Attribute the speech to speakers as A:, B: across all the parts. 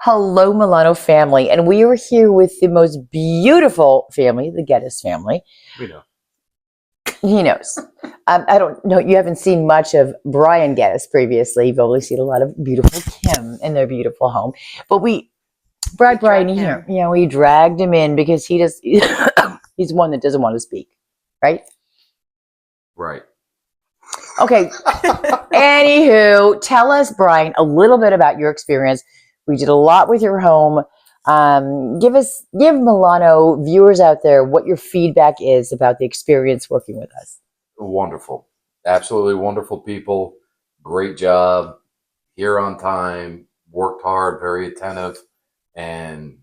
A: Hello, Milano family. And we are here with the most beautiful family, the Geddis family.
B: We know.
A: He knows. I don't know. You haven't seen much of Brian Geddis previously. You've only seen a lot of beautiful Kim in their beautiful home. But we brought Brian here. Yeah, we dragged him in because he's one that doesn't want to speak. Right?
B: Right.
A: Okay. Anywho, tell us, Brian, a little bit about your experience. We did a lot with your home. Give Milano viewers out there what your feedback is about the experience working with us.
B: Wonderful. Absolutely wonderful people. Great job. Here on time. Worked hard, very attentive, and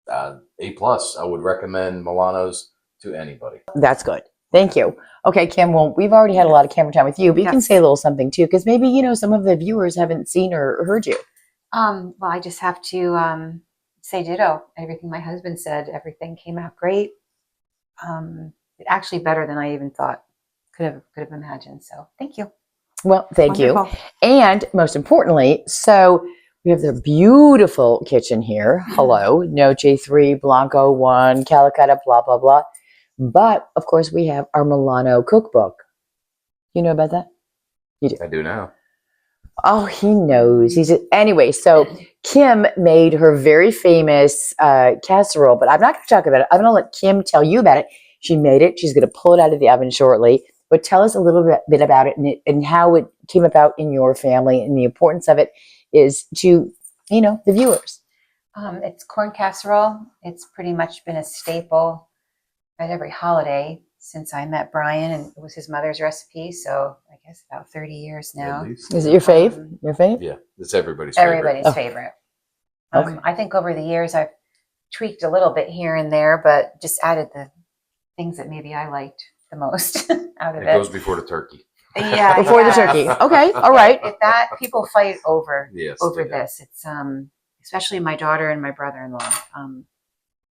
B: A+. I would recommend Milano's to anybody.
A: That's good. Thank you. Okay, Kim, well, we've already had a lot of camera time with you, but you can say a little something too, because maybe, some of the viewers haven't seen or heard you.
C: Well, I just have to say ditto. Everything my husband said, everything came out great. Actually better than I even thought could have imagined. So thank you.
A: Well, thank
C: Wonderful.
A: you. And most importantly, so we have the beautiful kitchen here. Hello, Noche 3, Blanco 1, Calicut, blah, blah, blah. But, of course, we have our Milano Cookbook. You know about that? You do.
B: I do now.
A: Oh, he knows. Anyway, so Kim made her very famous casserole, but I'm not going to talk about it. I'm going to let Kim tell you about it. She made it. She's going to pull it out of the oven shortly. But tell us a little bit about it and how it came about in your family, and the importance of it is to, the viewers.
C: It's corn casserole. It's pretty much been a staple at every holiday since I met Brian, and it was his mother's recipe. So I guess about 30 years now.
A: Is it your fave? Your fave?
B: Yeah, it's everybody's favorite.
C: Everybody's favorite.
A: Okay.
C: I think over the years I've tweaked a little bit here and there, but just added the things that maybe I liked the most out of it.
B: It goes before the turkey.
C: Yeah,
A: Before the turkey. Okay, all right.
C: If that people fight over
B: Yes,
C: this. It's especially my daughter and my brother-in-law.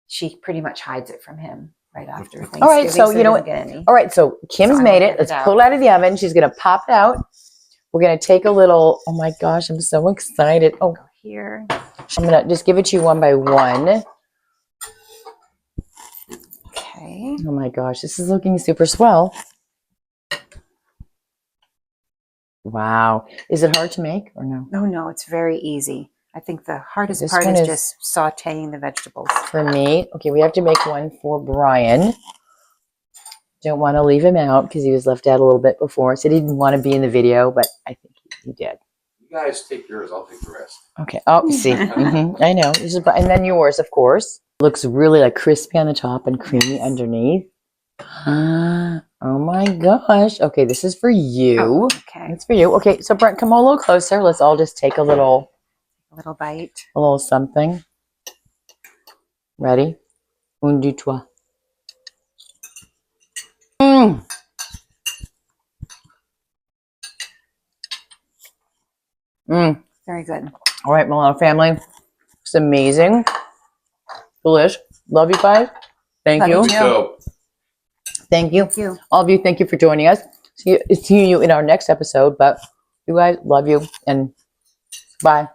C: She pretty much hides it from him right after Thanksgiving.
A: All right, so you know what? All right, so Kim's made it. Let's pull it out of the oven. She's gonna pop it out. We're gonna take a little. Oh my gosh, I'm so excited. Oh,
C: Go here.
A: I'm gonna just give it to you one by one.
C: Okay.
A: Oh my gosh, this is looking super swell. Wow. Is it hard to make or no?
C: No, it's very easy. I think the hardest
A: This
C: part
A: one
C: is
A: is-
C: just sauteing the vegetables.
A: For me, okay, we have to make one for Brian. Don't want to leave him out because he was left out a little bit before. Said he didn't want to be in the video, but I think he did.
B: You guys take yours. I'll take the rest.
A: Okay. Oh, see, I know. This is, and then yours, of course. Looks really like crispy on the top and creamy underneath. Oh my gosh. Okay, this is for you.
C: Oh, okay.
A: It's for you. Okay, so Brent, come a little closer. Let's all just take a little
C: Bite.
A: a little something. Ready? Un, deux, trois. Mm. Mm.
C: Very good.
A: All right, Milano family. It's amazing. Delish. Love you guys. Thank
C: Love
A: you.
C: you too.
B: So,
A: Thank you.
C: Thank you.
A: All of you, thank you for joining us. See you in our next episode. But you guys, love you and bye.